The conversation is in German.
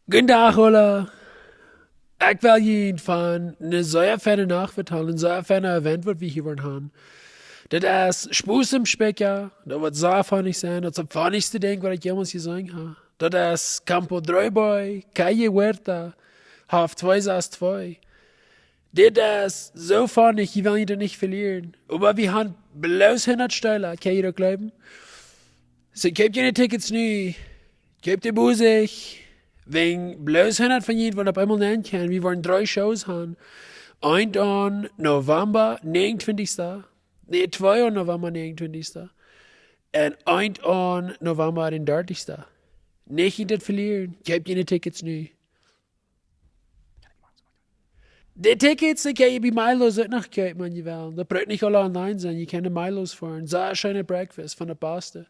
Guten Tag, Ola. Ik wil je van een zeer fijne nacht vertellen, een zeer fijne event wat we hier gaan. Dat is Spoes im Specker, dat wordt zeer funnig zijn, dat is het funigste ding wat ik jemals gezien heb. Dat is Campo Dreuboy, Calle Huerta, Half 262. Dit is zo funnig, je wil je er nicht verlieren. Aber wir haben bloß 100 Stühle, kann je dat glauben? So, gebt je Tickets nu, gebt die Musik. Wegen bloß 100 von jenen, die auf einmal nennen können. Wir wollen 3 Shows haben. Ein on November 29. Nee, 2 on November 29. Und ein on November 30. Nicht das verlieren. Gebt ihnen Tickets nu. Die Tickets, die kan je bij Milo's ook nog kopen, man, jawel. Dat braucht nicht alle online sein. Je kann de Milo's fahren. Sehr schöne Breakfast von der Paste.